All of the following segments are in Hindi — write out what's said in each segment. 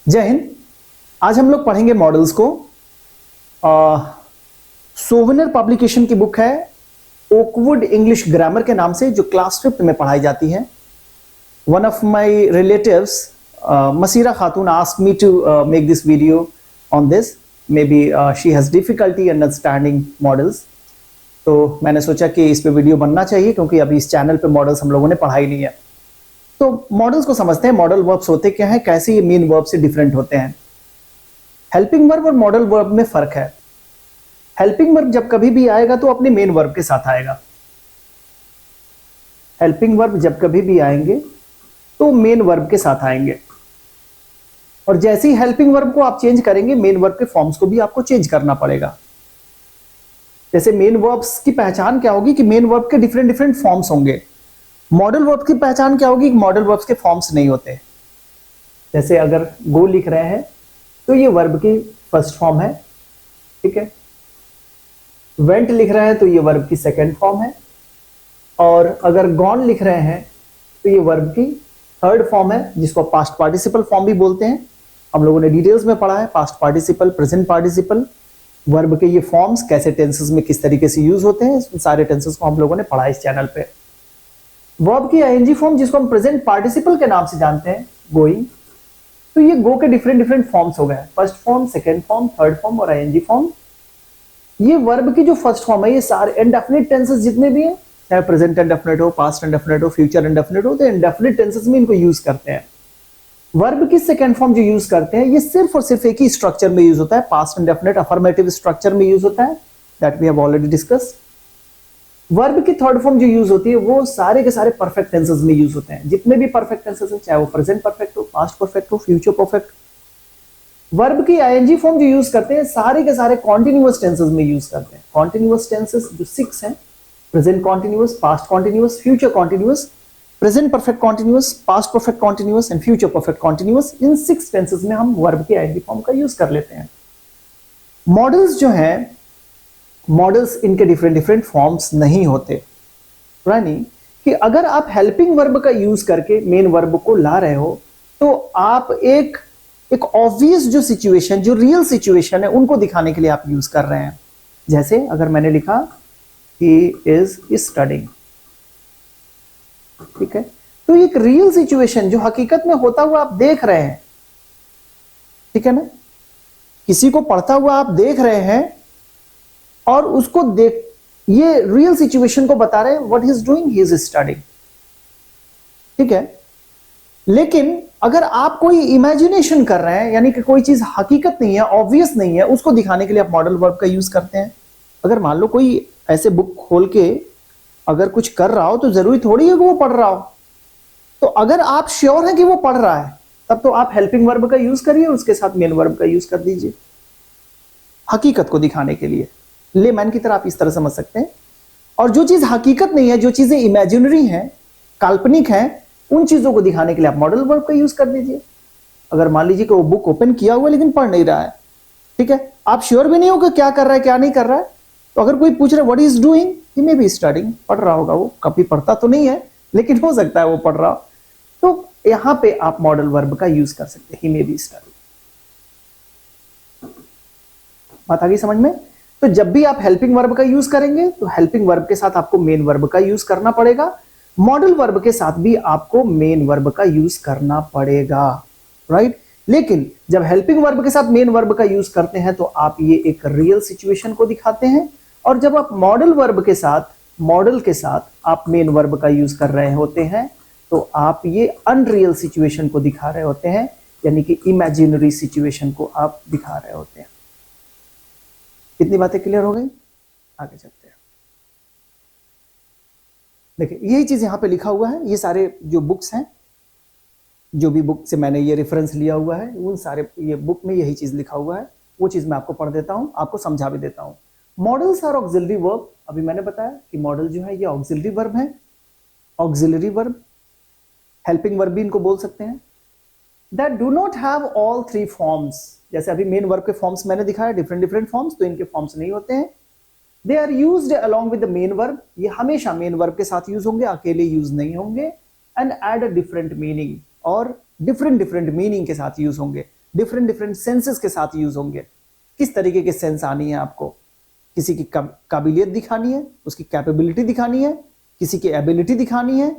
जय हिंद। आज हम लोग पढ़ेंगे मॉडल्स को। सोवेनियर पब्लिकेशन की बुक है ओकवुड इंग्लिश ग्रामर के नाम से, जो क्लास 5th में पढ़ाई जाती है। One of my relatives Masira Khatoon asked me to make this video on this. Maybe she has difficulty understanding modals, तो मैंने सोचा कि इस पे वीडियो बनना चाहिए, क्योंकि अभी इस चैनल पे मॉडल्स हम लोगों ने पढ़ाई नहीं है। तो मॉडल्स को समझते हैं। मॉडल वर्ब्स होते क्या हैं, कैसे ये मेन वर्ब से डिफरेंट होते हैं। हेल्पिंग वर्ब और मॉडल वर्ब में फर्क है। हेल्पिंग वर्ब जब कभी भी आएगा तो अपने मेन वर्ब के साथ आएगा। हेल्पिंग वर्ब जब कभी भी आएंगे तो मेन वर्ब के साथ आएंगे, और जैसे ही हेल्पिंग वर्ब को आप चेंज करेंगे, मेन वर्ब के फॉर्म्स को भी आपको चेंज करना पड़ेगा। जैसे मेन वर्ब्स की पहचान क्या होगी कि मेन वर्ब के डिफरेंट डिफरेंट फॉर्म्स होंगे। मॉडल वर्ब की पहचान क्या होगी कि मॉडल वर्ब्स के फॉर्म्स नहीं होते। जैसे अगर गो लिख रहे हैं तो ये वर्ब की फर्स्ट फॉर्म है, ठीक है। वेंट लिख रहे हैं तो ये वर्ब की सेकंड फॉर्म है, और अगर गॉन लिख रहे हैं तो ये वर्ब की थर्ड फॉर्म है, जिसको पास्ट पार्टिसिपल फॉर्म भी बोलते हैं। हम लोगों ने डिटेल्स में पढ़ा है past participle, present participle, verb के ये फॉर्म्स कैसे टेंसेस में किस तरीके से यूज होते हैं। सारे टेंसेस को हम लोगों ने पढ़ा इस चैनल पे। वर्ब की आईएनजी फॉर्म, जिसको हम प्रेजेंट पार्टिसिपल के नाम से जानते हैं, गोइंग, तो ये गो के डिफरेंट डिफरेंट फॉर्म्स हो गए। First form, second form, third form और आईएनजी फॉर्म। ये वर्ब की जो फर्स्ट फॉर्म है, ये सारे इंडेफिनिट टेंसेस जितने भी हैं, चाहे प्रेजेंट इंडेफिनिट हो, पास्ट इंडेफिनिट हो, फ्यूचर इंडेफिनिट हो, तो इंडेफिनिट टेंसेस में इनको यूज करते हैं। वर्ब की सेकंड फॉर्म जो यूज करते हैं, ये सिर्फ और सिर्फ एक ही स्ट्रक्चर में यूज होता है, पास्ट इंडेफिनिट अफर्मेटिव स्ट्रक्चर में यूज होता है, that we have already discussed. Verb की थर्ड फॉर्म जो यूज होती है, वो सारे के सारे परफेक्ट टेंसेस में यूज होते हैं। जितने भी परफेक्ट टेंसेस हैं, चाहे वो प्रेजेंट परफेक्ट हो, पास्ट परफेक्ट हो, फ्यूचर परफेक्ट। वर्ब की आईएनजी फॉर्म जो यूज करते हैं, सारे के सारे कॉन्टिन्यूअस टेंसेस में यूज करते हैं। कॉन्टिन्यूअस टेंसेस जो 6 हैं, present continuous, past continuous, future continuous, present perfect continuous, past perfect continuous and future perfect continuous. In 6 tenses में हम वर्ब की आईएनजी फॉर्म का यूज कर लेते हैं। मॉडल्स जो हैं, मॉडल्स इनके डिफरेंट डिफरेंट फॉर्म्स नहीं होते, यानी कि अगर आप हेल्पिंग वर्ब का यूज करके मेन वर्ब को ला रहे हो, तो आप एक ऑब्वियस जो सिचुएशन, जो रियल सिचुएशन है, उनको दिखाने के लिए आप यूज कर रहे हैं। जैसे अगर मैंने लिखा ही इज स्टडिंग, ठीक है, तो एक रियल सिचुएशन जो हकीकत में होता हुआ आप देख रहे हैं, ठीक है ना। किसी को पढ़ता हुआ आप देख रहे हैं और उसको देख, ये रियल सिचुएशन को बता रहे हैं, what he is doing, he is studying, ठीक है। लेकिन अगर आप कोई इमेजिनेशन कर रहे हैं, यानी कि कोई चीज हकीकत नहीं है, ऑब्वियस नहीं है, उसको दिखाने के लिए आप मॉडल वर्ब का यूज करते हैं। अगर मान लो कोई ऐसे बुक खोल के अगर कुछ कर रहा हो, तो जरूरी थोड़ी है कि वो पढ़ रहा हो। तो अगर आप श्योर हैं कि वो पढ़ रहा है, तब तो आप हेल्पिंग वर्ब का यूज करिए, उसके साथ मेन वर्ब का यूज कर दीजिए, हकीकत को दिखाने के लिए। लेमैन की तरह आप इस तरह समझ सकते हैं। और जो चीज हकीकत नहीं है, जो चीजें इमेजिनरी हैं, काल्पनिक हैं, उन चीजों को दिखाने के लिए आप मॉडल वर्ब का यूज कर दीजिए। अगर मान लीजिए कि वो बुक ओपन किया हुआ है लेकिन पढ़ नहीं रहा है, ठीक है, आप श्योर भी नहीं हो कि क्या कर रहा है क्या नहीं कर रहा है, तो अगर कोई पूछ रहा है what is doing, he may be studying, पढ़ रहा होगा वो, कभी पढ़ता तो नहीं है लेकिन हो सकता है वो पढ़ रहा हो, तो यहां पे आप मॉडल वर्ब का यूज कर सकते हैं, ही मे बी स्टडिंग। बात आ गई समझ में। तो जब भी आप हेल्पिंग वर्ब का यूज करेंगे, तो हेल्पिंग वर्ब के साथ आपको मेन वर्ब का यूज करना पड़ेगा। मॉडल वर्ब के साथ भी आपको मेन वर्ब का यूज करना पड़ेगा, राइट। लेकिन जब हेल्पिंग वर्ब के साथ मेन वर्ब का यूज करते हैं, तो आप ये एक रियल सिचुएशन को दिखाते हैं, और जब आप मॉडल वर्ब के साथ, मॉडल के साथ आप मेन वर्ब का यूज कर रहे होते हैं, तो आप ये अनरियल सिचुएशन को दिखा रहे होते हैं, यानी कि इमेजिनरी सिचुएशन को आप दिखा रहे होते हैं। कितनी बातें क्लियर हो गई? आगे चलते हैं। देखिए, यही चीज यहां पे लिखा हुआ है। ये सारे जो बुक्स हैं, जो भी बुक से मैंने ये रेफरेंस लिया हुआ है, उन सारे ये बुक में यही चीज लिखा हुआ है। वो चीज मैं आपको पढ़ देता हूं, आपको समझा भी देता हूं। Modals are auxiliary verb. अभी मैंने बताया कि मॉडल जो है ये ऑक्सिलरी वर्ब है। ऑक्सिलरी वर्ब, हेल्पिंग वर्ब भी इनको बोल सकते हैं, that do not have all 3 forms. जैसे अभी मेन वर्ब के फॉर्म्स मैंने दिखाया, डिफरेंट डिफरेंट फॉर्म्स, तो इनके फॉर्म्स नहीं होते हैं। They are used along with the main verb. ये हमेशा मेन वर्ब के साथ यूज होंगे, अकेले यूज नहीं होंगे। And add a different meaning, और डिफरेंट डिफरेंट मीनिंग के साथ यूज होंगे। डिफरेंट डिफरेंट सेंसेस के साथ यूज होंगे। किस तरीके के सेंस आनी है आपको, किसी की काबिलियत दिखानी है, उसकी कैपेबिलिटी दिखानी है, किसी की एबिलिटी दिखानी है,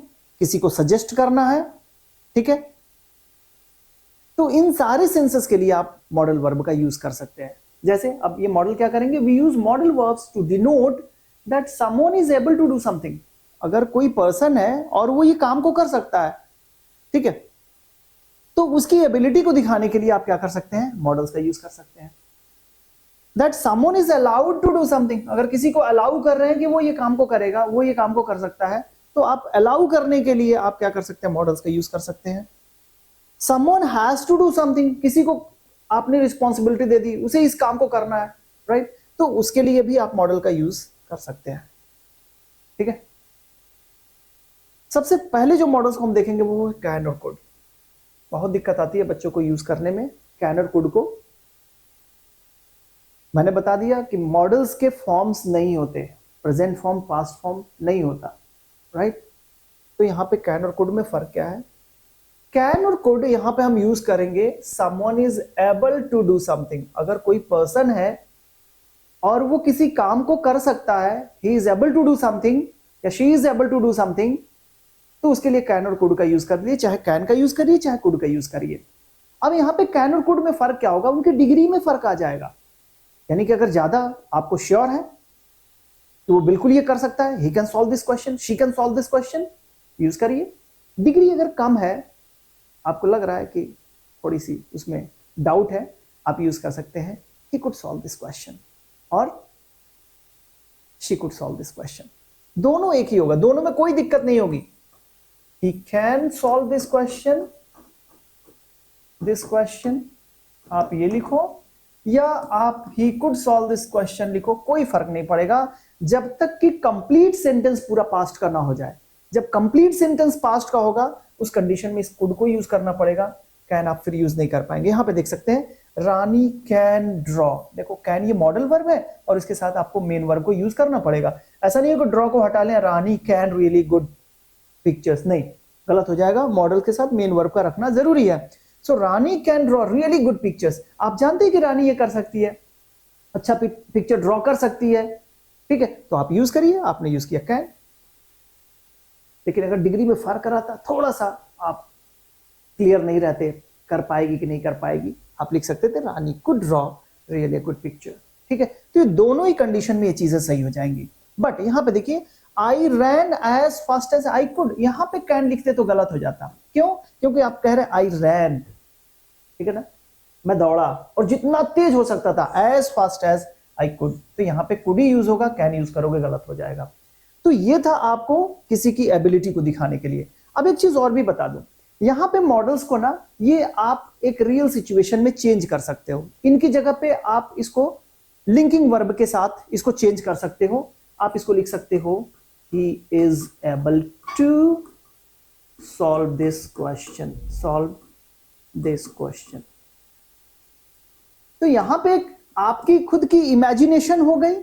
किसी को सजेस्ट करना है, ठीक है। तो इन सारे सेंसेस के लिए आप मॉडल वर्ब का यूज कर सकते हैं। जैसे अब ये मॉडल क्या करेंगे, we use modal verbs to denote that someone is able to do something. अगर कोई पर्सन है और वो ये काम को कर सकता है, ठीक है, तो उसकी एबिलिटी को दिखाने के लिए आप क्या कर सकते हैं, मॉडल्स का यूज कर सकते हैं। That someone is allowed to do something, अगर किसी को अलाउ कर रहे हैं कि वो ये काम को करेगा, वो ये काम को कर सकता है, तो आप अलाउ करने के लिए आप क्या कर सकते हैं, मॉडल्स का यूज कर सकते हैं। Someone has to do something, किसी को आपने रिस्पॉन्सिबिलिटी दे दी, उसे इस काम को करना है, राइट, तो उसके लिए भी आप मॉडल का यूज कर सकते हैं, ठीक है। सबसे पहले जो मॉडल्स को हम देखेंगे वो है कैन और कुड। बहुत दिक्कत आती है बच्चों को यूज करने में कैन और कुड को। मैंने बता दिया कि मॉडल्स के फॉर्म्स नहीं होते, प्रेजेंट फॉर्म पास्ट फॉर्म नहीं होता, राइट। तो यहां पे कैन और कुड में फर्क क्या है, कैन और कुड यहां पे हम यूज करेंगे someone is able to do something. अगर कोई पर्सन है और वो किसी काम को कर सकता है, he is able to do something या she is able to do something, तो उसके लिए कैन और कुड का यूज कर लिए, चाहे कैन का यूज करिए चाहे कुड का यूज करिए। अब यहां पे कैन और कुड में फर्क क्या होगा, उनकी डिग्री में फर्क आ जाएगा। यानी कि अगर ज्यादा आपको श्योर है तो वो बिल्कुल ये कर सकता है, he can solve this question, she can solve this question, use करिए। डिग्री अगर कम है, आपको लग रहा है कि थोड़ी सी उसमें डाउट है, आप यूज कर सकते हैं he could solve this question और she could solve this question. दोनों एक ही होगा, दोनों में कोई दिक्कत नहीं होगी। He can solve this question आप ये लिखो या आप ही कुड सॉल्व दिस क्वेश्चन लिखो, कोई फर्क नहीं पड़ेगा जब तक कि कंप्लीट सेंटेंस पूरा पास्ट का ना हो जाए। जब कंप्लीट सेंटेंस पास्ट का होगा उस कंडीशन में इस कुड को यूज करना पड़ेगा, कैन आप फिर यूज नहीं कर पाएंगे। यहां पे देख सकते हैं रानी कैन ड्रॉ, देखो कैन ये मॉडल वर्ब है और इसके साथ आपको मेन वर्ब को यूज करना पड़ेगा। ऐसा नहीं है कि ड्रॉ को हटा लें, रानी कैन रियली गुड पिक्चर्स, नहीं, गलत हो जाएगा। मॉडल के साथ मेन वर्ब का रखना जरूरी है। So Rani can draw really good pictures, आप जानते हैं कि रानी ये कर सकती है, अच्छा पिक्चर ड्रॉ कर सकती है, ठीक है, तो आप यूज करिए। आपने यूज किया कैन, लेकिन अगर डिग्री में फर्क रहता, थोड़ा सा आप क्लियर नहीं रहते कर पाएगी कि नहीं कर पाएगी, आप लिख सकते थे Rani could draw really good picture, ठीक है। तो ये दोनों ही कंडीशन में ये चीजें सही हो जाएंगी। बट यहां पे देखिए I ran as fast as I could, यहां पे कैन लिखते तो गलत हो जाता। क्यों? क्योंकि आप कह रहे हैं आई रैन, ठीक है ना, मैं दौड़ा और जितना तेज हो सकता था, as fast as I could, तो यहां पे कुड ही यूज होगा, कैन यूज करोगे गलत हो जाएगा। तो ये था आपको किसी की एबिलिटी को दिखाने के लिए। अब एक चीज और भी बता दूं, यहां पे मॉडल्स को ना ये आप एक रियल सिचुएशन में चेंज कर सकते हो। इनकी जगह पे आप इसको लिंकिंग वर्ब के साथ इसको चेंज कर सकते हो। आप इसको लिख सकते हो he is able to solve this question, solve this question. तो यहां पे आपकी खुद की इमेजिनेशन हो गई,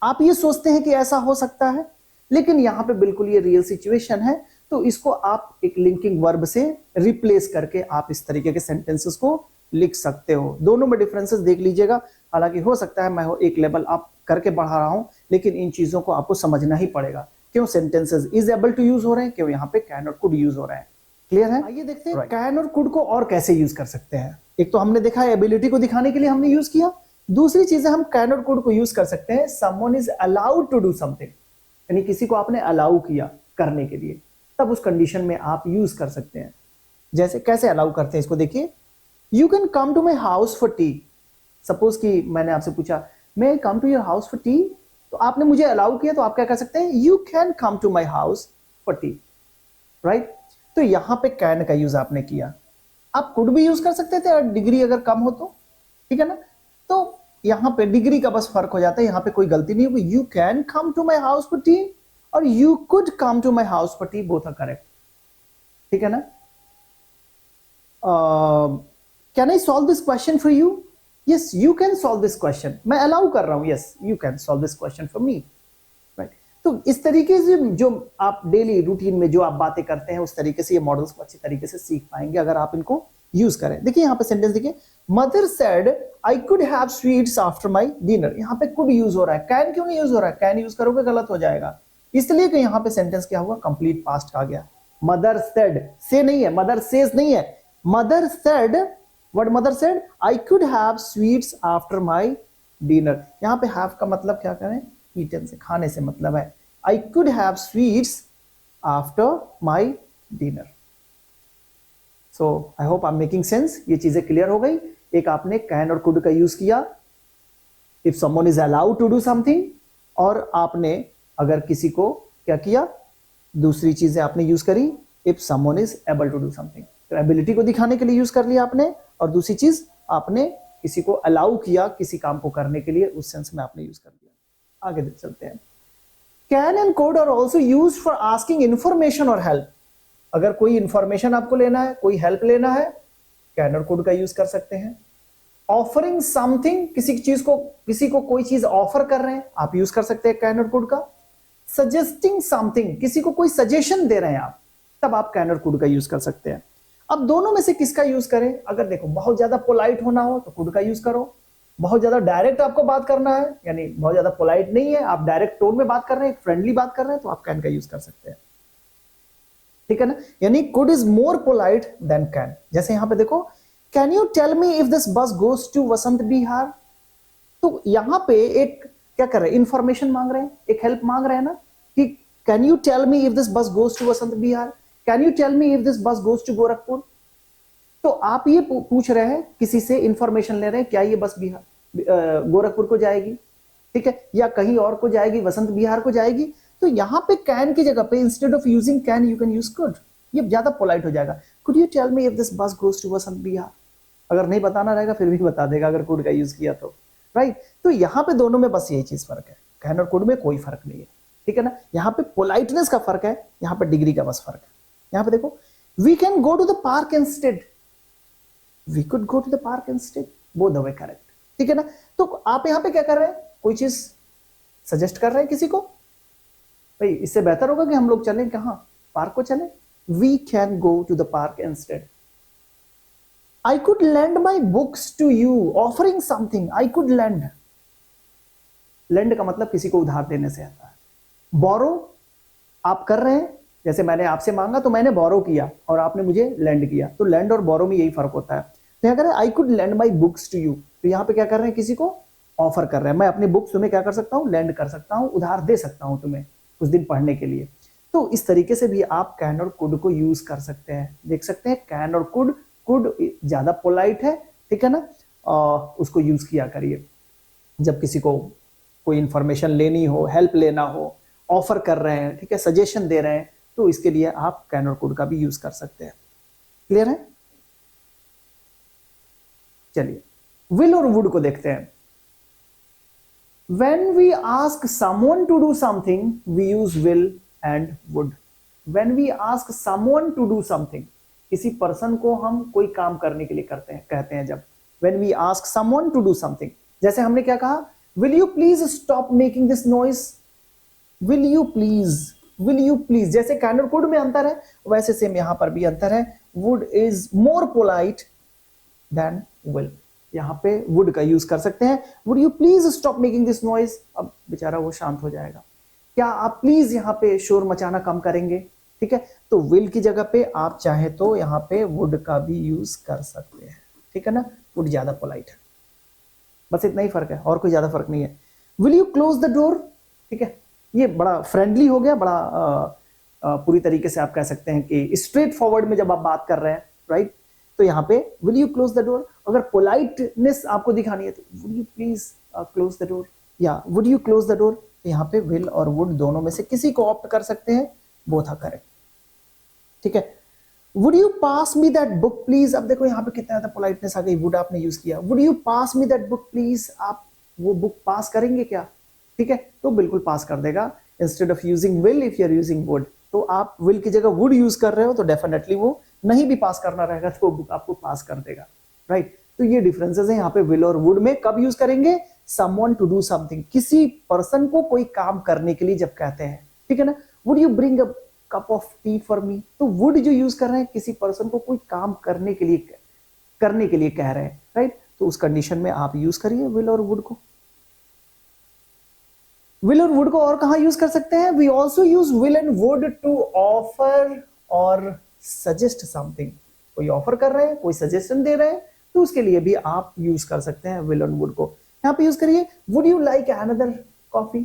आप ये सोचते हैं कि ऐसा हो सकता है, लेकिन यहां पे बिल्कुल ये रियल सिचुएशन है, तो इसको आप एक लिंकिंग वर्ब से रिप्लेस करके आप इस तरीके के सेंटेंसेस को लिख सकते हो। दोनों में डिफरेंसेस देख लीजिएगा, हालांकि हो सकता है मैं एक लेवल आप करके बढ़ा रहा हूं, लेकिन इन चीजों को आपको समझना ही पड़ेगा। क्यों sentences is able to use हो रहे हैं, क्यों यहां पे कैन और कुड यूज हो रहे हैं। क्लियर है? आइए देखते हैं कैन और कुड को और कैसे यूज कर सकते हैं। एक तो हमने देखा है एबिलिटी को दिखाने के लिए हमने यूज किया, दूसरी चीज है हम कैन और कुड को यूज कर सकते हैं someone is allowed to do something, यानी किसी को आपने अलाउ किया करने के लिए, तब उस कंडीशन में आप यूज कर सकते हैं। जैसे कैसे अलाउ करते हैं इसको देखिए, you can come to my house for tea. Suppose कि मैंने आपसे पूछा may I come to your house for tea, तो आपने मुझे अलाउ किया, तो आप क्या कर सकते हैं, you can come to my house for tea, right. तो यहां पे कैन का यूज आपने किया। आप कुड भी यूज कर सकते थे, डिग्री अगर कम हो तो, ठीक है ना। तो यहां पे डिग्री का बस फर्क हो जाता है, यहां पे कोई गलती नहीं होगी। You can come to my house for tea और you could come to my house for tea, both are correct, ठीक है ना। Can I solve this question for you? Yes you can solve this question, मैं अलाउ कर रहा हूं, yes you can solve this question for me, right. तो इस तरीके से जो आप डेली रूटीन में जो आप बातें करते हैं, उस तरीके से ये मॉडल्स को अच्छी तरीके से सीख पाएंगे अगर आप इनको यूज करें। देखिए यहां पे सेंटेंस देखिए, mother said I could have sweets after my dinner. यहां पे कुड यूज हो रहा है, कैन क्यों नहीं यूज हो रहा है? कैन यूज करोगे गलत हो जाएगा, इसलिए कि यहां पे सेंटेंस क्या हुआ, कंप्लीट पास्ट आ गया। मदर सेड, से नहीं है, मदर सेज नहीं है, mother said, what mother said, I could have sweets after my dinner. यहां पे हैव का मतलब क्या करें, ईटन से, खाने से मतलब है। I could have sweets after my dinner. So I hope I am making sense, ये चीजें क्लियर हो गई। एक आपने कैन और कुड का यूज किया if someone is allowed to do something, और आपने अगर किसी को क्या किया, दूसरी चीजें आपने यूज करी if someone is able to do something. तो एबिलिटी को दिखाने के लिए यूज कर लिया आपने, और दूसरी चीज आपने किसी को अलाउ किया किसी काम को करने के लिए, उस सेंस में आपने यूज कर दिया। आगे चलते हैं। Can and could are also use for asking information और हेल्प। अगर कोई इंफॉर्मेशन आपको लेना है, कोई हेल्प लेना है, कैन और कुड का यूज कर सकते हैं। ऑफरिंग समथिंग, किसी को कोई चीज ऑफर कर रहे हैं, आप यूज कर सकते हैं कैन और कुड का। सजेस्टिंग समथिंग, किसी को कोई सजेशन दे रहे हैं आप, तब आप कैन और कुड का यूज कर सकते हैं। अब दोनों में से किसका यूज करें? अगर देखो बहुत ज्यादा पोलाइट होना हो तो कुड का यूज करो, बहुत ज्यादा डायरेक्ट आपको बात करना है, यानी बहुत ज्यादा पोलाइट नहीं है, आप डायरेक्ट टोन में बात कर रहे हैं, फ्रेंडली बात कर रहे हैं, तो आप कैन का यूज कर सकते हैं। ठीक है ना, यानी could is more polite than can. जैसे यहां पे देखो, can you tell me if this bus goes to Vasant Vihar. तो यहां पे एक क्या कर रहे हैं, इंफॉर्मेशन मांग रहे हैं, एक हेल्प मांग रहे हैं ना, कि can you tell me if this bus goes to Vasant Vihar, can you tell me if this bus goes to Gorakhpur. तो आप ये पूछ रहे हैं, किसी से इंफॉर्मेशन ले रहे हैं, क्या ये बस बिहार गोरखपुर को जाएगी, ठीक है, या कहीं और को जाएगी, वसंत विहार को जाएगी। तो यहां पे कैन की जगह पे instead of using can you can use could, ये ज्यादा पोलाइट हो जाएगा। Could you tell me if this bus goes to Vasant Vihar. अगर नहीं बताना रहेगा फिर भी बता देगा अगर कुड का यूज किया तो, राइट। तो यहां पे दोनों में बस यही चीज फर्क है, कैन और कुड में कोई फर्क नहीं है, ठीक है ना। यहां पे पोलाइटनेस का फर्क है, यहां पे डिग्री का बस फर्क है। यहां पे देखो, we can go to the park instead, we could go to the park instead, both the way correct, ठीक है ना। तो आप यहां पे क्या कर रहे हैं, कोई चीज सजेस्ट कर रहे हैं किसी को, भाई इससे बेहतर होगा कि हम लोग चलें कहां, पार्क को चलें। We can go to the park instead. I could lend my books to you, offering something, I could lend. Lend का मतलब किसी को उधार देने से आता है। बोरो आप कर रहे हैं, जैसे मैंने आपसे मांगा तो मैंने बोरो किया और आपने मुझे लेंड किया, तो लेंड और बोरो में यही फर्क होता है। तो अगर I could lend my books to you, तो यहां पे क्या कर रहे हैं, किसी को ऑफर कर रहे हैं, मैं अपनी बुक्स तुम्हें क्या कर सकता हूं, लेंड कर सकता हूं, उधार दे सकता हूं तुम्हें कुछ दिन पढ़ने के लिए। तो इस तरीके से भी आप कैन और कुड को यूज कर सकते हैं। देख सकते हैं कैन और कुड, कुड ज्यादा पोलाइट है, ठीक है ना, उसको यूज किया करिए जब किसी को कोई इंफॉर्मेशन लेनी हो, हेल्प लेना हो, ऑफर कर रहे हैं, ठीक है, सजेशन दे रहे हैं, तो इसके लिए आप कैन और कुड का भी यूज कर सकते हैं। क्लियर है? चलिए विल और वुड को देखते हैं। When we ask someone to do something, we use will and would. When we ask someone to do something, किसी पर्सन को हम कोई काम करने के लिए कहते हैं जब, when we ask someone to do something, जैसे हमने क्या कहा, will you please stop making this noise, will you please, जैसे कैन और कुड में अंतर है वैसे सेम यहां पर भी अंतर है। would is more polite than will, यहां पे वुड का यूज कर सकते हैं। Would you please stop making this noise, अब बेचारा वो शांत हो जाएगा, क्या आप प्लीज यहां पे शोर मचाना कम करेंगे, ठीक है। तो विल की जगह पे आप चाहे तो यहां पे वुड का भी यूज कर सकते हैं, ठीक है ना। वुड ज्यादा पोलाइट है, बस इतना ही फर्क है, और कोई ज्यादा फर्क नहीं है। Will you close the door, ठीक है, ये बड़ा फ्रेंडली हो गया, बड़ा पूरी तरीके से आप कह सकते हैं कि स्ट्रेट फॉरवर्ड में जब आप बात कर रहे हैं, राइट। तो यहां पे will you close the door, अगर पोलाइटनेस आपको दिखानी है तो would you please close the door या would you close the door. तो यहां पे विल और वुड दोनों में से किसी को ऑप्ट कर सकते हैं, बोथ आर करेक्ट, ठीक है। Would you pass me that book please, अब देखो यहां पे कितना ज्यादा पोलाइटनेस आ गई, वुड आपने यूज किया। Would you pass me that book please, आप वो बुक पास करेंगे क्या, ठीक है, तो बिल्कुल पास कर देगा। Instead of using will if you are using would, तो आप विल की जगह वुड यूज कर रहे हो तो डेफिनेटली वो नहीं भी पास करना रहेगा तो वो आपको पास कर देगा, राइट। तो ये डिफरेंसेस हैं यहाँ पे विल और वुड में। कब यूज करेंगे, समवन टू डू समथिंग, किसी पर्सन को कोई काम करने के लिए जब कहते हैं, ठीक है ना। Would you bring a cup of T for me, तो वुड जो यूज कर रहे हैं किसी पर्सन को कोई काम करने के लिए करने के लिए कह रहे हैं, राइट? तो उस कंडीशन में आप यूज करिए विल और वुड को। विल और वुड को और कहां यूज कर सकते हैं? We also use will and would to offer और सजेस्ट समथिंग। कोई ऑफर कर रहे हैं, कोई सजेशन दे रहे हैं, तो उसके लिए भी आप यूज कर सकते हैं विल एंड वुड को। यहां पे यूज करिए, would you like another coffee,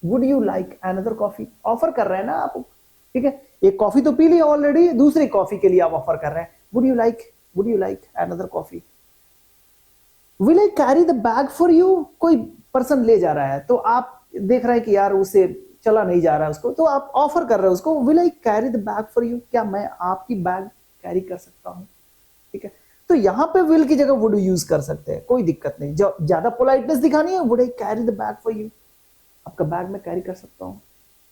would you like another coffee. Offer कर रहे हैं ना आप, ठीक है? एक कॉफी तो पी ली ऑलरेडी, दूसरी कॉफी के लिए आप ऑफर कर रहे हैं, would you like another coffee. Will I carry the bag for you, कोई पर्सन ले जा रहा है, तो आप देख रहे हैं कि यार उसे चला नहीं जा रहा है उसको, तो आप ऑफर कर रहे हो उसको, will I carry the bag for you, क्या मैं आपकी बैग कैरी कर सकता हूं? ठीक है, तो यहां पे विल की जगह वुड यूज कर सकते हैं, कोई दिक्कत नहीं। जो ज्यादा पोलाइटनेस दिखानी है, would I carry the bag for you, आपका बैग में कैरी कर सकता हूं,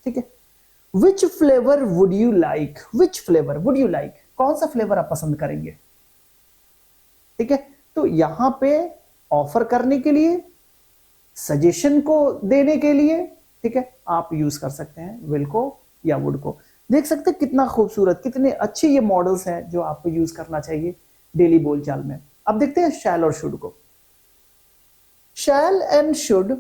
ठीक है। Which flavour would you like, which flavour would you like, कौन सा फ्लेवर आप पसंद करेंगे, ठीक है। तो यहां पे ऑफर करने के लिए, सजेशन को देने के लिए, ठीक है, आप यूज कर सकते हैं विल को या वुड को। देख सकते हैं कितना खूबसूरत, कितने अच्छे ये मॉडल्स हैं जो आपको यूज करना चाहिए डेली बोलचाल में। अब देखते हैं शैल और शुड को। Shall and should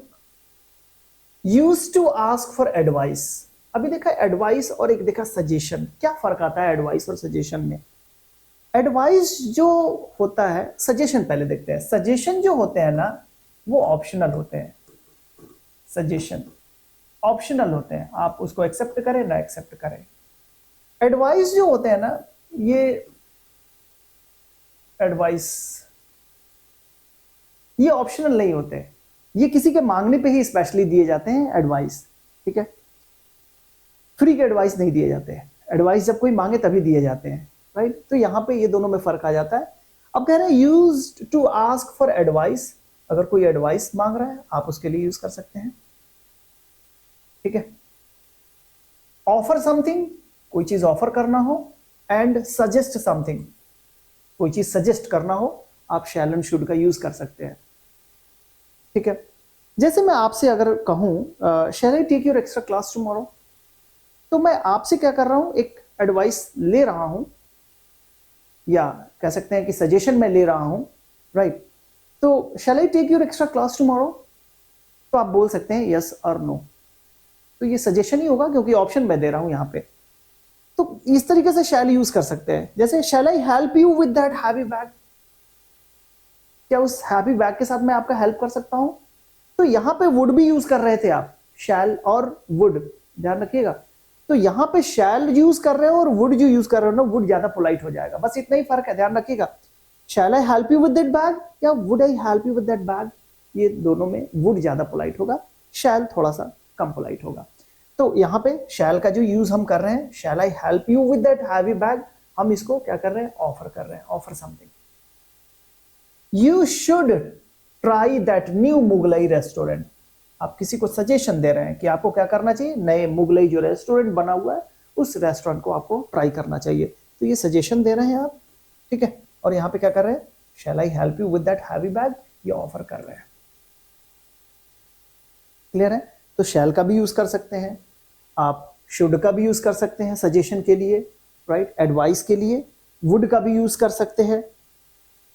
use to ask for advice. अभी देखा एडवाइस और एक देखा सजेशन, क्या फर्क आता है एडवाइस और सजेशन में? एडवाइस जो होता है, सजेशन पहले देखते हैं। सजेशन जो होते हैं ना, वो ऑप्शनल होते हैं। सजेशन ऑप्शनल होते हैं, आप उसको एक्सेप्ट करें ना एक्सेप्ट करें। एडवाइस जो होते हैं ना, ये एडवाइस ये ऑप्शनल नहीं होते, ये किसी के मांगने पे ही स्पेशली दिए जाते हैं एडवाइस, ठीक है। फ्री के एडवाइस नहीं दिए जाते हैं, एडवाइस जब कोई मांगे तभी दिए जाते हैं, राइट। तो यहां पे ये दोनों में फर्क आ जाता है। अब कह रहे हैं used to ask for advice, अगर कोई एडवाइस मांग रहा है आप उसके लिए यूज कर सकते हैं, ठीक है। ऑफर समथिंग, कोई चीज ऑफर करना हो, एंड सजेस्ट समथिंग, कोई चीज सजेस्ट करना हो, आप शैल एंड शुड का यूज कर सकते हैं, ठीक है। जैसे मैं आपसे अगर कहूं shall I take your extra class tomorrow, तो मैं आपसे क्या कर रहा हूं, एक एडवाइस ले रहा हूं, या कह सकते हैं कि सजेशन मैं ले रहा हूं, राइट। तो shall I take your extra class tomorrow, तो आप बोल सकते हैं यस और नो। तो ये सजेशन ही होगा क्योंकि ऑप्शन मैं दे रहा हूं यहां पे। तो इस तरीके से शैल यूज कर सकते हैं। जैसे shall I help you with that heavy bag, क्या उस हैवी बैग के साथ मैं आपका हेल्प कर सकता हूं? तो यहां पे वुड भी यूज कर रहे थे आप, शैल और वुड, ध्यान रखिएगा। तो यहां पे शैल यूज कर रहे हो और वुड जो यूज कर रहे हो ना, वुड ज्यादा पोलाइट हो जाएगा, बस इतना ही फर्क है, ध्यान रखिएगा। Shall I help you with that bag या would I help you with that bag, ये दोनों में वुड ज्यादा पोलाइट होगा, शैल थोड़ा सा कम पोलाइट होगा। तो यहां पे शैल का जो यूज हम कर रहे हैं, shall I help you with that heavy bag, हम इसको क्या कर रहे हैं, ऑफर कर रहे हैं, offer something. You should try that new Mughlai restaurant, आप किसी को सजेशन दे रहे हैं कि आपको क्या करना चाहिए, नए मुगलई जो रेस्टोरेंट बना हुआ है उस रेस्टोरेंट को आपको ट्राई करना चाहिए। तो ये सजेशन दे रहे हैं आप, ठीक है। और यहां पे क्या कर रहे हैं, shall I help you with that heavy bag, ये ऑफर कर रहे हैं, क्लियर है। तो शैल का भी यूज कर सकते हैं आप, शुड का भी यूज कर सकते हैं सजेशन के लिए, राइट, एडवाइस के लिए। वुड का भी यूज कर सकते हैं,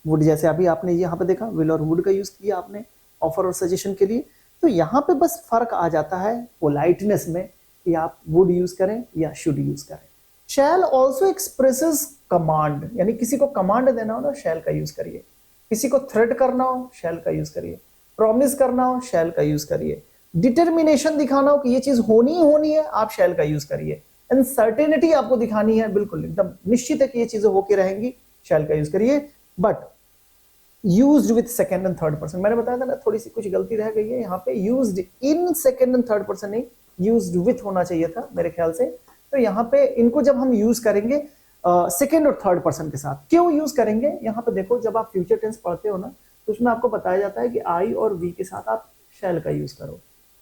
वुड जैसे अभी आपने यहां पे देखा, विल और वुड का यूज किया आपने ऑफर और सजेशन के लिए। तो यहां पे बस फर्क आ जाता है पोलाइटनेस में कि आप वुड यूज करें या शुड यूज करें। शैल ऑल्सो एक्सप्रेसेस कमांड, यानी किसी को कमांड देना हो ना, शैल का यूज करिए। किसी को थ्रेट करना हो, शैल का यूज करिए। प्रॉमिस करना हो, शैल का यूज करिए। डिटर्मिनेशन दिखाना हो कि ये चीज होनी ही होनी है, आप शैल का यूज करिए। अनसर्टेनिटी आपको दिखानी है, बिल्कुल एकदम निश्चित है कि ये चीजें होके रहेंगी, शैल का यूज करिए। But used with second and third person, मैंने बताया था ना, थोड़ी सी कुछ गलती रह गई है यहाँ पे, used in second and third person नहीं, यूज्ड विथ होना चाहिए था मेरे ख्याल से। तो यहाँ पे इनको जब हम यूज करेंगे सेकंड और थर्ड पर्सन के साथ, क्यों यूज करेंगे, यहाँ पे देखो जब आप फ्यूचर टेंस पढ़ते हो ना, तो उसमें आपको बताया जाता है कि आई और वी के साथ आप शैल का यूज करो,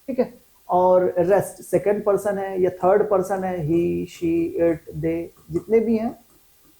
ठीक है। और रेस्ट सेकंड पर्सन है या थर्ड पर्सन है, ही, शी, इट, दे, जितने भी हैं,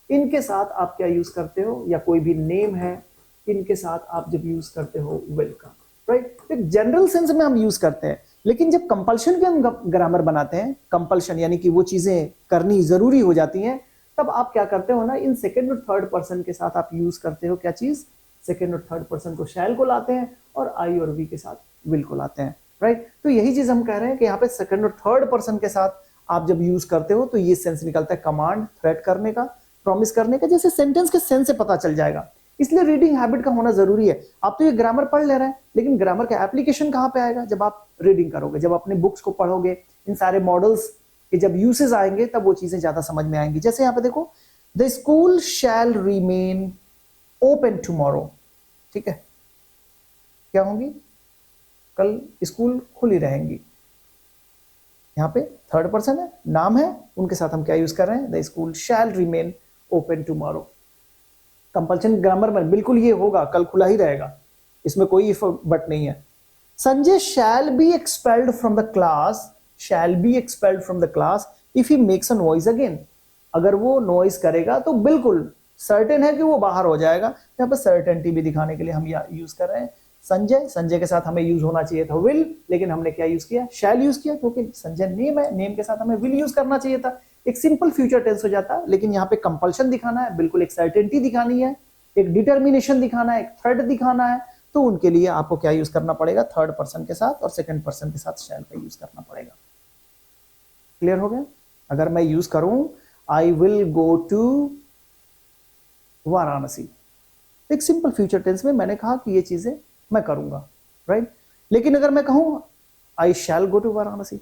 इनके साथ आप क्या यूज करते हो, या कोई भी नेम है, इनके साथ आप जब यूज करते हो विल का, राइट। एक जनरल सेंस में हम यूज करते हैं, लेकिन जब कंपल्शन के हम ग्रामर बनाते हैं, कंपल्शन यानी कि वो चीजें करनी जरूरी हो जाती हैं, तब आप क्या करते हो ना, इन सेकेंड और थर्ड पर्सन के साथ आप यूज करते हो क्या चीज, सेकेंड और थर्ड पर्सन को शैल को लाते हैं और आई और वी के साथ विल को लाते हैं, राइट। तो यही चीज हम कह रहे हैं कि यहाँ पे सेकेंड और थर्ड पर्सन के साथ आप जब यूज करते हो तो ये सेंस निकलता है कमांड, थ्रेट करने का, प्रॉमिस करने का, जैसे सेंटेंस के सेंस से पता चल जाएगा। इसलिए रीडिंग हैबिट का होना जरूरी है। आप तो ये ग्रामर पढ़ ले रहे हैं, लेकिन ग्रामर का एप्लीकेशन कहां पे आएगा, जब आप रीडिंग करोगे, जब अपने बुक्स को पढ़ोगे, इन सारे मॉडल्स के जब यूसेज आएंगे तब वो चीजें ज्यादा समझ में आएंगी। जैसे यहाँ पे देखो, the school shall remain open tomorrow, ठीक है, क्या होंगी, कल स्कूल खुली रहेंगी। यहाँ पे थर्ड पर्सन है, नाम है, उनके साथ हम क्या यूज कर रहे हैं, the school shall remain open tomorrow. Compulsion grammar में बिल्कुल ये होगा, कल खुला ही रहेगा, इसमें कोई इफ बट नहीं है। Sanjay shall be expelled from the class, shall be expelled from the class if he makes a noise again. अगर वो नॉइज करेगा तो बिल्कुल सर्टेन है कि वो बाहर हो जाएगा। यहाँ पर सर्टेनिटी भी दिखाने के लिए हम यूज कर रहे हैं संजय। संजय के साथ हमें यूज होना चाहिए था विल, लेकिन हमने क्या यूज किया, शैल यूज किया, क्योंकि संजय नेम है, नेम के साथ हमें विल यूज करना चाहिए था। एक सिंपल फ्यूचर टेंस हो जाता, लेकिन यहाँ पे कंपल्शन दिखाना है, बिल्कुल एक सर्टेनिटी दिखानी है, एक डिटर्मिनेशन दिखाना है, एक थ्रेट दिखाना है, तो उनके लिए आपको क्या यूज करना पड़ेगा, थर्ड पर्सन के साथ और सेकंड पर्सन के साथ शैल का यूज करना पड़ेगा। क्लियर हो गया। अगर मैं यूज करूं I will go to Varanasi, एक सिंपल फ्यूचर टेंस में मैंने कहा कि ये चीजें मैं करूंगा, राइट। लेकिन अगर मैं कहूं आई शैल गो टू वाराणसी,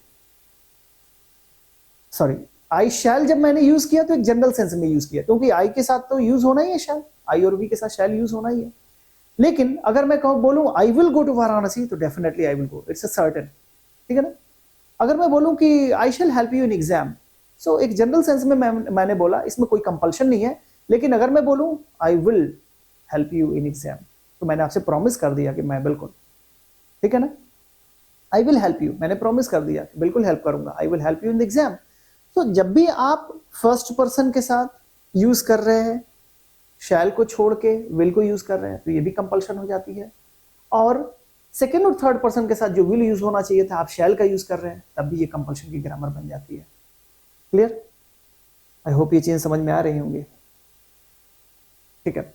सॉरी, आई शैल जब मैंने यूज किया तो एक जनरल सेंस में यूज किया, क्योंकि आई के साथ तो यूज होना ही है शैल, आई और वी के साथ शैल यूज होना ही है। लेकिन अगर मैं कहूं बोलूं I will go to Varanasi, तो definitely I will go, it's a certain, ठीक है ना। अगर मैं बोलूं कि I shall help you in exam, so एक जनरल सेंस में मैंने बोला, इसमें कोई कंपल्शन नहीं है। लेकिन अगर मैं बोलूं I will help you in exam, तो मैंने आपसे प्रॉमिस कर दिया कि मैं बिल्कुल, ठीक है ना, आई विल हेल्प यू, मैंने प्रॉमिस कर दिया कि बिल्कुल हेल्प करूंगा, I will help you in the exam. तो जब भी आप फर्स्ट पर्सन के साथ यूज कर रहे हैं, शैल को छोड़ के विल को यूज कर रहे हैं, तो ये भी कंपल्शन हो जाती है। और सेकेंड और थर्ड पर्सन के साथ जो विल यूज होना चाहिए था, आप शैल का यूज कर रहे हैं, तब भी ये कंपल्शन की ग्रामर बन जाती है। क्लियर, आई होप ये चीज समझ में आ रही होंगी, ठीक है।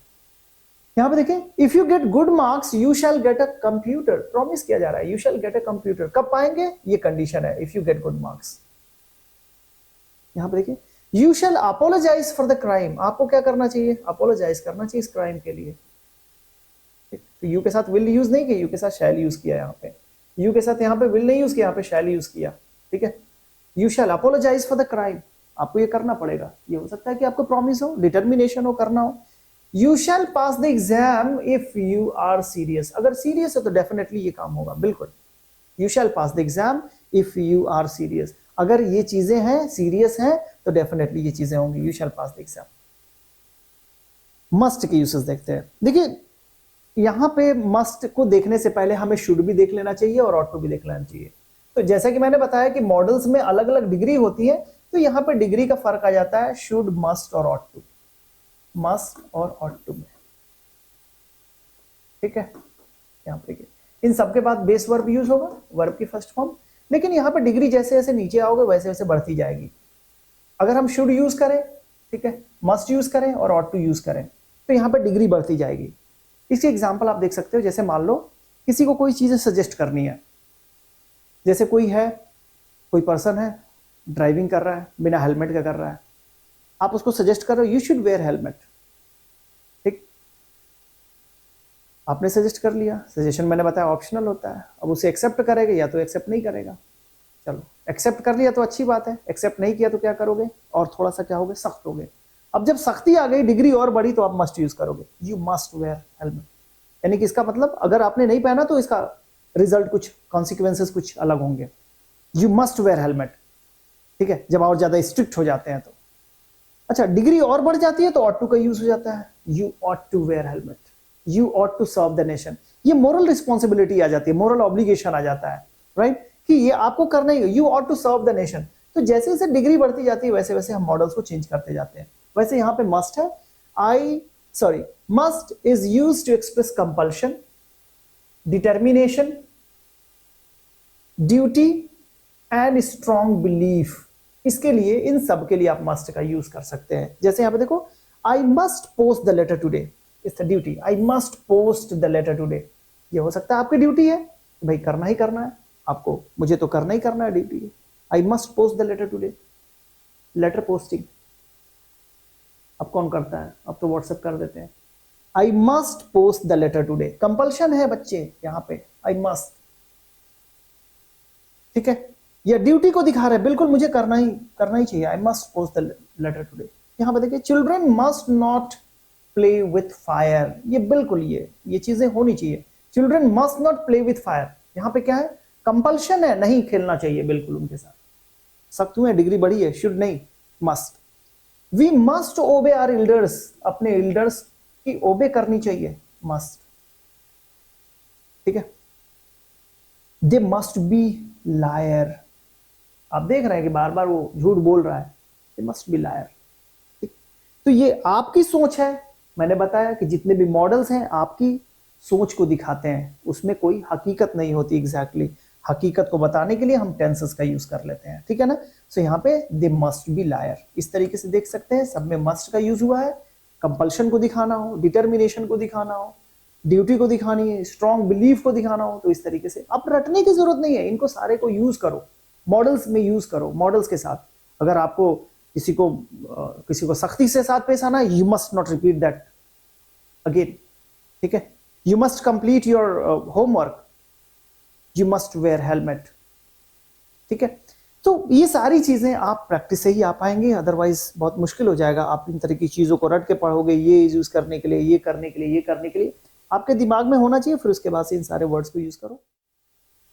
यहां पे देखें, if you get good marks you shall get a computer, promise किया जा रहा है, you shall get a computer, कब पाएंगे, ये कंडीशन है, if you get good marks. यहां पे देखिए, you shall apologise for the crime, आपको क्या करना चाहिए, अपोलोजाइज करना चाहिए इस क्राइम के लिए। तो यू के साथ विल यूज नहीं किया, यू के साथ शैल यूज किया, यहाँ पे यू के साथ यहाँ पे विल नहीं यूज किया, यहाँ पे शैल यूज किया, ठीक है। You shall apologise for the crime, आपको ये करना पड़ेगा। ये हो सकता है कि आपको प्रॉमिस हो, डिटर्मिनेशन हो, करना हो। You shall pass the exam if you are serious, अगर सीरियस है तो डेफिनेटली ये काम होगा, बिल्कुल। You shall pass the exam if you are serious, अगर ये चीजें हैं, सीरियस हैं, तो डेफिनेटली ये चीजें होंगी, you shall pass the exam. Must के यूसेस देखते हैं। देखिए यहां पे मस्ट को देखने से पहले हमें शुड भी देख लेना चाहिए और ऑट टू भी देख लेना चाहिए। तो जैसा कि मैंने बताया कि मॉडल्स में अलग अलग डिग्री होती है, तो यहां पे डिग्री का फर्क आ जाता है शुड, मस्ट और ऑट टू, मस्ट और ऑट टू में, ठीक है। यहां पे इन सबके बाद बेस वर्ब यूज होगा, वर्ब की फर्स्ट फॉर्म, लेकिन यहां पे डिग्री जैसे जैसे नीचे आओगे वैसे वैसे बढ़ती जाएगी। अगर हम शुड यूज करें, ठीक है, मस्ट यूज करें और ऑट टू यूज करें, तो यहां पे डिग्री बढ़ती जाएगी। इसकी एग्जांपल आप देख सकते हो, जैसे मान लो किसी को कोई चीजें सजेस्ट करनी है, जैसे कोई पर्सन है ड्राइविंग कर रहा है, बिना हेलमेट का कर रहा है, आप उसको सजेस्ट कर रहे हो यू शुड वेयर हेलमेट, ठीक, आपने सजेस्ट कर लिया, सजेशन मैंने बताया ऑप्शनल होता है, अब उसे एक्सेप्ट करेगा या तो एक्सेप्ट नहीं करेगा। चलो एक्सेप्ट कर लिया तो अच्छी बात है, एक्सेप्ट नहीं किया तो क्या करोगे, और थोड़ा सा क्या होगे, सख्त हो गए। अब जब सख्ती आ गई, डिग्री और बढ़ी, तो आप मस्ट यूज करोगे, यू मस्ट वेयर हेलमेट, यानी कि इसका मतलब अगर आपने नहीं पहना तो इसका रिजल्ट कुछ, कॉन्सिक्वेंसेस कुछ अलग होंगे, यू मस्ट वेयर हेलमेट, ठीक है, जब और ज्यादा स्ट्रिक्ट हो जाते हैं तो। अच्छा, डिग्री और बढ़ जाती है तो ऑट टू का यूज हो जाता है, you ought to wear helmet, you ought to serve the nation, ये मोरल रिस्पॉन्सिबिलिटी आ जाती है, मोरल ऑब्लिगेशन आ जाता है, राइट, कि ये आपको करना ही, you ought to serve the nation. तो जैसे जैसे डिग्री बढ़ती जाती है वैसे वैसे हम मॉडल्स को चेंज करते जाते हैं। वैसे यहां पे मस्ट है, must is used to express compulsion, determination, duty and strong belief, इसके लिए, इन सब के लिए आप मस्ट का यूज कर सकते हैं। जैसे यहां पे देखो, I must post the letter today, it's the duty, I must post the letter today. ये हो सकता है आपकी ड्यूटी है, भाई करना ही करना है आपको, मुझे तो करना ही करना है, ड्यूटी है। I must post the letter today. Letter posting अब कौन करता है, अब तो व्हाट्सएप कर देते हैं। I must post the letter today, compulsion है बच्चे यहां पे, आई मस्ट, ठीक है, या ड्यूटी को दिखा रहे हैं, बिल्कुल मुझे करना ही चाहिए, I must post the letter today. यहां पे देखिए, children must not play with fire, ये बिल्कुल ये चीजें होनी चाहिए। Children must not play with fire, यहां पे क्या है, कंपल्शन है, नहीं खेलना चाहिए बिल्कुल उनके साथ। सख्त हुए, डिग्री बढ़ी है, शुड नहीं, must. We must obey our elders, अपने एल्डर्स की ओबे करनी चाहिए, मस्ट, ठीक है। दे मस्ट बी लायर, आप देख रहे हैं कि बार बार वो झूठ बोल रहा है, दे मस्ट बी लायर। तो ये आपकी सोच है, मैंने बताया कि जितने भी मॉडल्स हैं आपकी सोच को दिखाते हैं, उसमें कोई हकीकत नहीं होती एग्जैक्टली। हकीकत को बताने के लिए हम टेंसेस का यूज कर लेते हैं, ठीक है ना। सो यहाँ पे दे मस्ट बी लायर, इस तरीके से देख सकते हैं, सब में मस्ट का यूज हुआ है। कंपल्शन को दिखाना हो, डिटर्मिनेशन को दिखाना हो, ड्यूटी को दिखानी है, स्ट्रॉन्ग बिलीफ को दिखाना हो, तो इस तरीके से। अब रटने की जरूरत नहीं है, इनको सारे को यूज करो, मॉडल्स में यूज करो, मॉडल्स के साथ। अगर आपको किसी को सख्ती से साथ पेश आना, you must not repeat that again, ठीक है। You must complete your homework, you must where helmet, ठीक है। तो ये सारी चीजें आप प्रैक्टिस से ही आ पाएंगे, अदरवाइज बहुत मुश्किल हो जाएगा। आप इन तरह की चीजों को रट के पढ़ोगे, ये यूज करने के लिए, ये करने के लिए, ये करने के लिए, आपके दिमाग में होना चाहिए, फिर उसके बाद से इन सारे वर्ड्स को यूज करो।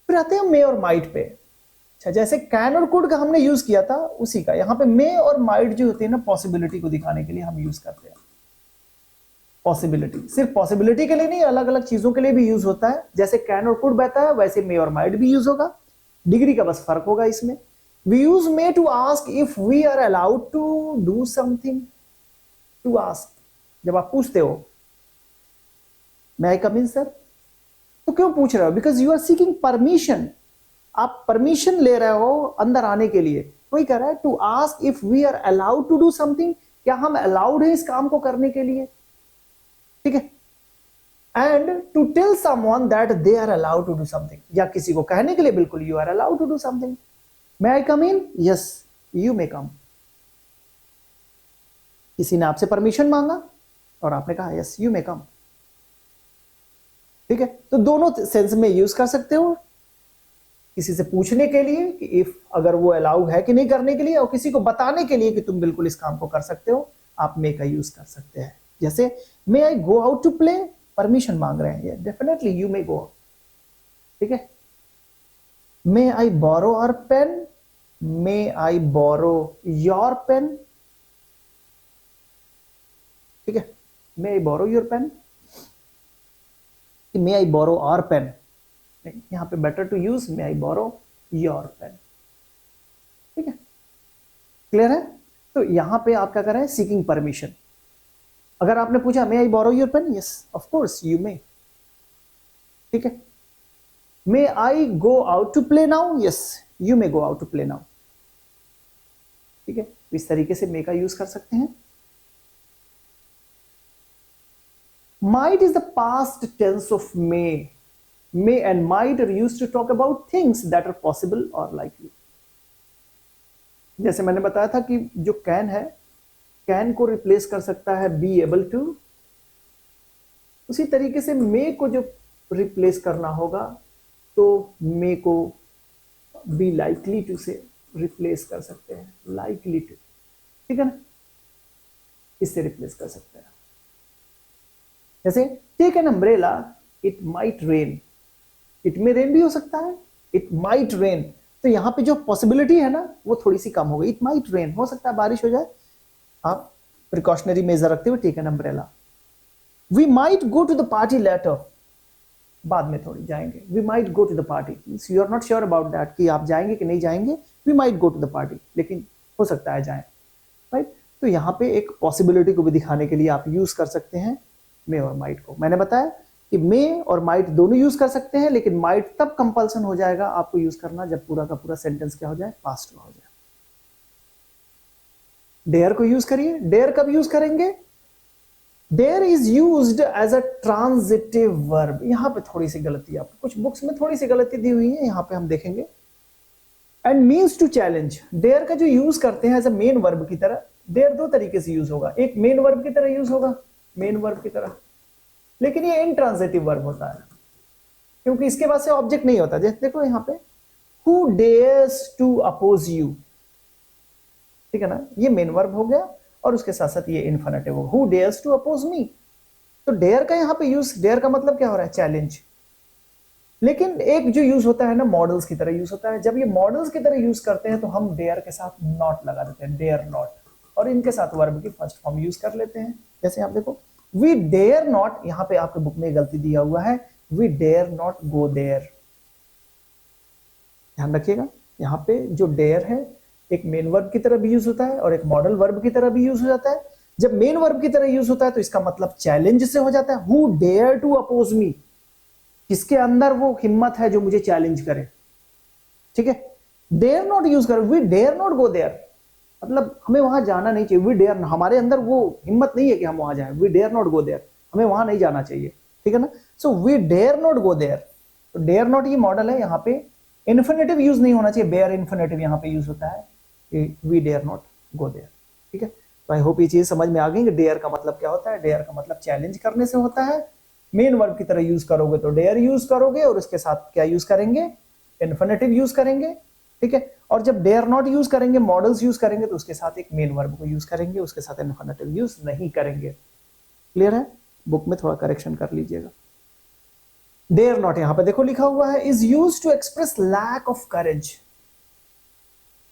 फिर आते हैं मे और माइट पे। अच्छा, जैसे कैन और कुड का हमने यूज किया था, उसी का यहाँ पे मे और माइट जो होते हैं ना, पॉसिबिलिटी को दिखाने के लिए हम यूज करते हैं। पॉसिबिलिटी सिर्फ पॉसिबिलिटी के लिए नहीं, अलग अलग चीजों के लिए भी यूज होता है। जैसे कैन और कुड बहता है, वैसे मे और माइट भी यूज होगा, डिग्री का बस फर्क होगा इसमें। We use may to ask if we are allowed to do something. To ask, जब आप पूछते हो मे आई कम इन सर, तो क्यों पूछ रहे हो, because you are seeking permission, आप परमिशन ले रहे हो अंदर आने के लिए। कोई कह रहा है to ask if we are allowed to do something, क्या हम अलाउड है इस काम को करने के लिए, ठीक है। And to tell someone that they are allowed to do something, या किसी को कहने के लिए बिल्कुल you are allowed to do something. May I come in, yes you may come. किसी ने आपसे परमिशन मांगा और आपने कहा यस यू मे कम, ठीक है। तो दोनों सेंस में यूज कर सकते हो, किसी से पूछने के लिए कि इफ, अगर वो अलाउ है कि नहीं करने के लिए, और किसी को बताने के लिए कि तुम बिल्कुल इस काम को कर सकते हो, आप मे का यूज कर सकते हैं। जैसे may I go out to play, permission मांग रहे हैं, डेफिनेटली यू मे गो, ठीक है। May I borrow our pen, may I borrow your pen, ठीक है। May I borrow your pen, may I borrow our pen, यहां पे better to use may I borrow your pen, ठीक है। क्लियर है। तो यहां पे आप क्या कर रहे हैं, सीकिंग परमिशन। अगर आपने पूछा may I borrow your pen, yes of course you may, ठीक है। May I go out to play now, yes you may go out to play now, ठीक है। इस तरीके से मे का यूज कर सकते हैं। Might is the past tense of may. May and might are used to talk about things that are possible or likely. जैसे मैंने बताया था कि जो can है, can को रिप्लेस कर सकता है be able to, उसी तरीके से may को जो रिप्लेस करना होगा तो may को be likely to से रिप्लेस कर सकते हैं, likely to, ठीक है ना, इससे रिप्लेस कर सकते हैं। जैसे take an umbrella, it might rain, it may rain भी हो सकता है, इट माइट रेन, तो यहां पे जो पॉसिबिलिटी है ना वो थोड़ी सी कम हो गई, इट माइट रेन, हो सकता है बारिश हो जाए, आप प्रिकॉशनरी मेजर रखते हुए take an umbrella. We might go to the party later, बाद में थोड़ी जाएंगे, we might go to the party, you are not sure about that कि आप जाएंगे कि नहीं जाएंगे, we might go to the party, लेकिन हो सकता है जाए, राइट। तो यहां पे एक पॉसिबिलिटी को भी दिखाने के लिए आप यूज कर सकते हैं मे और माइट को। मैंने बताया कि मे और माइट दोनों यूज कर सकते हैं, लेकिन माइट तब कंपल्सन हो जाएगा आपको यूज करना जब पूरा का पूरा सेंटेंस क्या हो जाए, पास्ट में हो जाए। डेयर को यूज करिए। डेयर कब यूज करेंगे? Dare is used as a transitive verb. यहां पे थोड़ी सी गलती है, आपको कुछ बुक्स में थोड़ी सी गलती दी हुई है, यहां पे हम देखेंगे। And means to challenge, dare का जो यूज करते हैं एज अ मेन वर्ब की तरह, डेयर दो तरीके से यूज होगा। एक मेन वर्ब की तरह यूज होगा, मेन वर्ब की तरह, लेकिन ये इनट्रांजिटिव वर्ब होता है क्योंकि इसके बाद से ऑब्जेक्ट नहीं होता। जैसे देखो यहां पे, who dares to oppose you, ठीक है ना, ये मेन वर्ब हो गया और उसके साथ साथ ये इन्फिनेटिव हो, हु डेयर्स टू अपोज मी। तो डेयर का यहां पे यूज, डेयर का मतलब क्या हो रहा है? चैलेंज। लेकिन एक जो यूज होता है ना, मॉडल्स की तरह यूज होता है। जब ये मॉडल्स की तरह यूज करते हैं तो हम डेयर के साथ नॉट लगा देते हैं, डेयर नॉट, और इनके साथ वर्ब की फर्स्ट फॉर्म यूज कर लेते हैं। जैसे आप देखो, वी डेयर नॉट, यहां पे आपके बुक में गलती दिया हुआ है, we dare not go there. ध्यान रखिएगा, यहां पे जो डेयर है एक मेन वर्ब की तरह भी यूज होता है और एक मॉडल वर्ब की तरह भी यूज हो जाता है। जब मेन वर्ब की तरह यूज होता है तो इसका मतलब चैलेंज से हो जाता है, हु डेयर टू अपोज मी, किसके अंदर वो हिम्मत है जो मुझे चैलेंज करे, ठीक है। डेयर नॉट यूज करो, we dare not go there, मतलब हमें वहां जाना नहीं चाहिए। वी डेयर, हमारे अंदर वो हिम्मत नहीं है कि हम वहां जाएं, we dare not go there, हमें वहां नहीं जाना चाहिए, ठीक है ना। So we dare not go there, तो डेयर नॉट ये मॉडल है, यहाँ पे इन्फिनेटिव यूज नहीं होना चाहिए, बेयर इन्फिनेटिव यहाँ पे यूज होता है, we dare not go there, ठीक है। तो आई होप ये चीज समझ में आ गई कि डेयर का मतलब क्या होता है। डेयर का मतलब चैलेंज करने से होता है। मेन वर्ब की तरह यूज करोगे तो डेयर यूज करोगे और उसके साथ क्या यूज करेंगे? इन्फिनेटिव यूज करेंगे, ठीक है। और जब डेयर नॉट यूज करेंगे, मॉडल्स यूज करेंगे, तो उसके साथ एक मेन वर्ब को यूज करेंगे, उसके साथ इन्फिनेटिव यूज नहीं करेंगे। क्लियर है? बुक में थोड़ा करेक्शन कर लीजिएगा। डेयर नॉट यहां पे देखो लिखा हुआ है, is use to express lack of courage.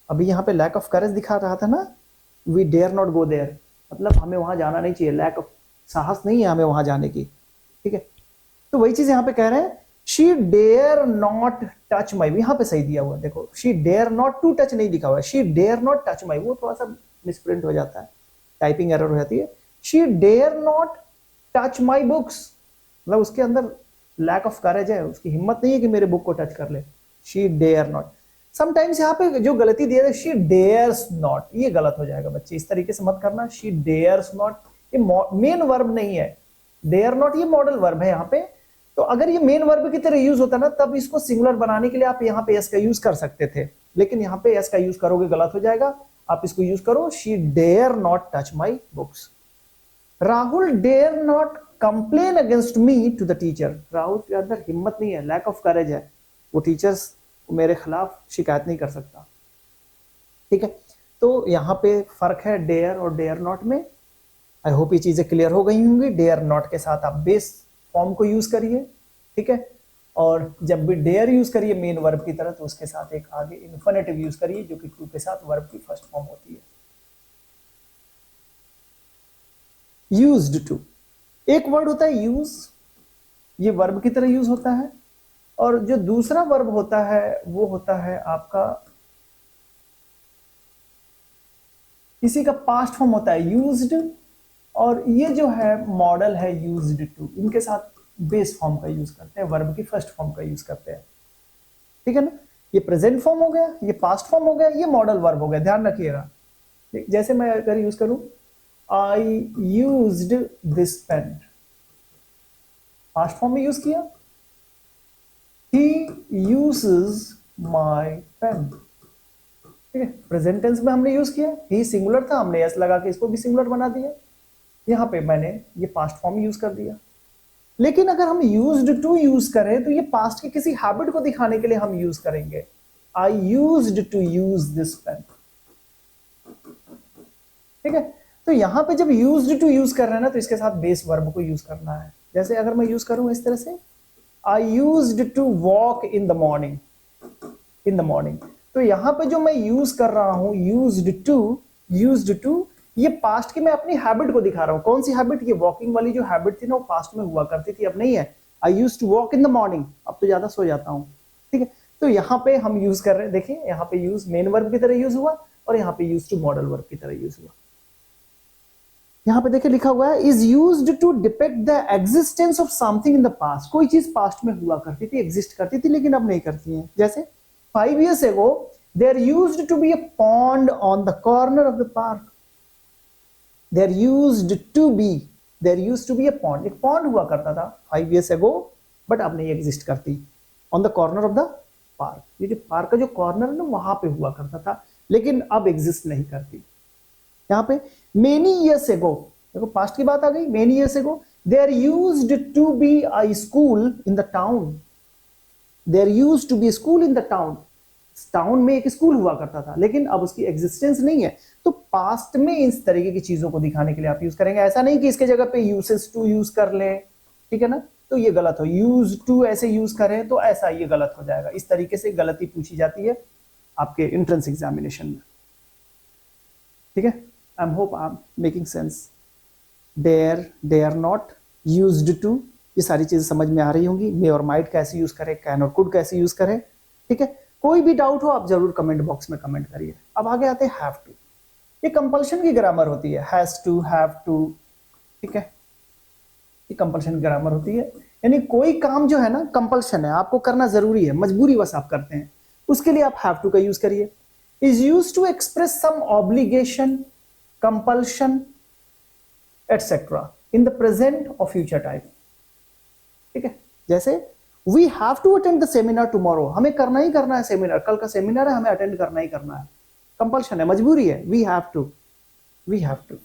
अभी यहां पे लैक ऑफ करेज दिखा रहा था ना, we dare not go there, मतलब हमें वहां जाना नहीं चाहिए, लैक ऑफ, साहस नहीं है हमें वहां जाने की, ठीक है। तो वही चीज यहां पे कह रहे हैं, she dare not touch my, यहां पे सही दिया हुआ देखो, she dare not to touch नहीं लिखा हुआ है, she dare not touch my, वो थोड़ा सा मिसप्रिंट हो जाता है, टाइपिंग एरर हो जाती है। She dare not touch my books, मतलब उसके अंदर लैक ऑफ करेज है, उसकी हिम्मत नहीं है कि मेरे बुक को टच कर ले। शी डेयर नॉट, समटाइम्स यहाँ पे जो गलती दी है, शी डेयर्स नॉट, ये गलत हो जाएगा बच्चे, इस तरीके से मत करना। शी डेयर्स नॉट, ये मेन वर्ब नहीं है, डेयर नॉट ये मॉडल वर्ब है यहाँ पे। तो अगर ये मेन वर्ब की तरह यूज होता ना, तब इसको सिंगुलर बनाने के लिए आप यहाँ पे एस का यूज कर सकते थे, लेकिन यहाँ पे एस का यूज करोगे गलत हो जाएगा। आप इसको यूज करो, she dare not touch my books. Rahul dare not complain against me to the teacher, Rahul के अंदर हिम्मत नहीं है, लैक ऑफ करेज है, वो टीचर्स मेरे खिलाफ शिकायत नहीं कर सकता, ठीक है। तो यहाँ पे फर्क है डेयर और डेयर नॉट में। आई होप ये चीजें क्लियर हो गई होंगी। डेयर नॉट के साथ आप बेस फॉर्म को यूज करिए, ठीक है, और जब भी डेयर यूज करिए मेन वर्ब की तरह, तो उसके साथ एक आगे इन्फिनेटिव यूज करिए जो कि टू के साथ वर्ब की फर्स्ट फॉर्म होती है। यूज्ड टू, एक वर्ड होता है यूज, ये वर्ब की तरह यूज होता है, और जो दूसरा वर्ब होता है वो होता है आपका, इसी का पास्ट फॉर्म होता है यूज्ड, और ये जो है मॉडल है यूज्ड टू, इनके साथ बेस फॉर्म का यूज करते हैं, वर्ब की फर्स्ट फॉर्म का यूज करते हैं, ठीक है ना। ये प्रेजेंट फॉर्म हो गया, ये पास्ट फॉर्म हो गया, ये मॉडल वर्ब हो गया, ध्यान रखिएगा। जैसे मैं अगर यूज करूं, I used this pen, past form में यूज किया, he uses my pen, ठीक है। प्रेजेंट टेंस में हमने यूज किया, he सिंगुलर था, हमने एस लगा के इसको भी सिंगुलर बना दिया, यहां पे मैंने ये पास्ट फॉर्म यूज कर दिया। लेकिन अगर हम यूज्ड टू यूज करें तो ये पास्ट की किसी हैबिट को दिखाने के लिए हम यूज करेंगे, I used to use this pen, ठीक है। तो यहां पे जब यूज्ड टू यूज कर रहे हैं ना, तो इसके साथ बेस वर्ब को यूज करना है। जैसे अगर मैं यूज करूं इस तरह से, I used to walk in the morning, in the morning, तो यहां पे जो मैं यूज कर रहा हूं used to, ये पास्ट की मैं अपनी हैबिट को दिखा रहा हूं। कौन सी हैबिट? ये वॉकिंग वाली जो हैबिट थी ना, वो पास्ट में हुआ करती थी, अब नहीं है। I used to walk in the morning, अब तो ज्यादा सो जाता हूं, ठीक है। तो यहां पे हम यूज कर रहे हैं, देखिए यहां पे यूज मेन वर्ब की तरह यूज हुआ और यहां पे यूज टू मॉडल वर्ब की तरह यूज हुआ। यहां पे देखिए लिखा हुआ है, is used to depict the existence of something in the past, कोई चीज पास्ट में हुआ करती थी, एग्जिस्ट करती थी, लेकिन अब नहीं करती है। जैसे 5 years ago there used to be a pond on the corner of the park, there used to be a pond, एक पॉन्ड हुआ करता था 5 years ago, बट अब नहीं एग्जिस्ट करती, on the corner of the park, ये जो पार्क का जो कॉर्नर है ना वहां पे हुआ करता था, लेकिन अब एग्जिस्ट नहीं करती। यहाँ पे मेनी ईयर्स एगो, देखो पास्ट की बात आ गई, many years ago there used to be a school in the town, there used to be school in the town, town में एक स्कूल हुआ करता था, लेकिन अब उसकी एग्जिस्टेंस नहीं है। तो पास्ट में इस तरीके की चीजों को दिखाने के लिए आप यूज करेंगे, ऐसा नहीं कि इसके जगह पे यूसेस टू यूज कर लें, ठीक है ना, तो ये गलत हो, यूज टू ऐसे यूज करें तो ऐसा ये गलत हो जाएगा। इस तरीके से गलती पूछी जाती है आपके एंट्रेंस एग्जामिनेशन में, ठीक है। I am hope I am making sense. There, there not, used to, ये सारी चीजें समझ में आ रही होंगी। मे और माइट कैसे यूज करें, कैन और कुड कैसे यूज करें, ठीक है। कोई भी डाउट हो आप जरूर कमेंट बॉक्स में कमेंट करिए। अब आगे आते हैं हैव टू, ये कंपल्शन की ग्रामर होती है, हैज टू, हैव टू, ठीक है, ये कंपल्शन की ग्रामर होती है, यानी कोई काम जो है ना कंपल्शन है, आपको करना जरूरी है, मजबूरी बस आप करते हैं, उसके लिए आप हैव टू का यूज करिए। Is use to express some obligation, compulsion etcetera in the present और फ्यूचर टाइम, ठीक है। जैसे we have to attend the seminar tomorrow, हमें करना ही करना है सेमिनार, कल का सेमिनार है, हमें अटेंड करना ही करना है, कंपल्शन है, मजबूरी है, we have to, we have to,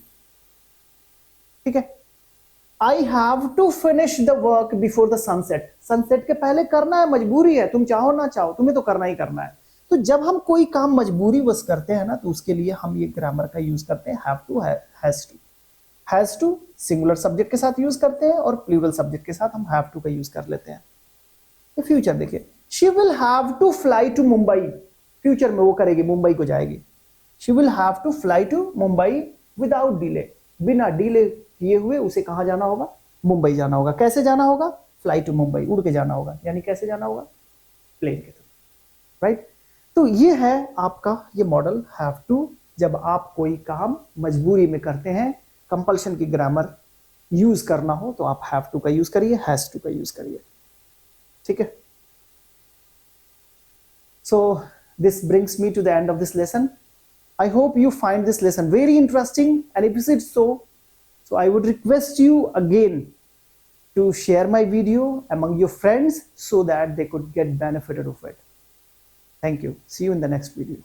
ठीक है। I have to finish the work before the sunset, sunset के पहले करना है, मजबूरी है, तुम चाहो ना चाहो तुम्हें तो करना ही करना है। तो जब हम कोई काम मजबूरी बस करते हैं ना, तो उसके लिए हम ये ग्रामर का यूज करते हैं, have to, has to. Has to singular subject के साथ यूज करते हैं और प्लूरल सब्जेक्ट के साथ हम हैव टू का यूज कर लेते हैं। तो फ्यूचर देखिए, she will have to fly to Mumbai, future में वो करेगी, मुंबई को जाएगी। She will have to fly to Mumbai without delay, बिना डिले किए हुए उसे कहां जाना होगा, मुंबई जाना होगा। कैसे जाना होगा, फ्लाई टू मुंबई, उड़ के जाना होगा, यानी कैसे जाना होगा, प्लेन के थ्रू, राइट। तो ये है आपका ये मॉडल हैव टू, जब आप कोई काम मजबूरी में करते हैं, कंपल्शन की ग्रामर यूज करना हो तो आप हैव टू का यूज करिए, हैज टू का यूज करिए, ठीक है। So this brings me to the end of this lesson. I hope you find this lesson very interesting, and if it is so, I would request you again to share my video among your friends so that they could get benefited of it. Thank you. See you in the next video.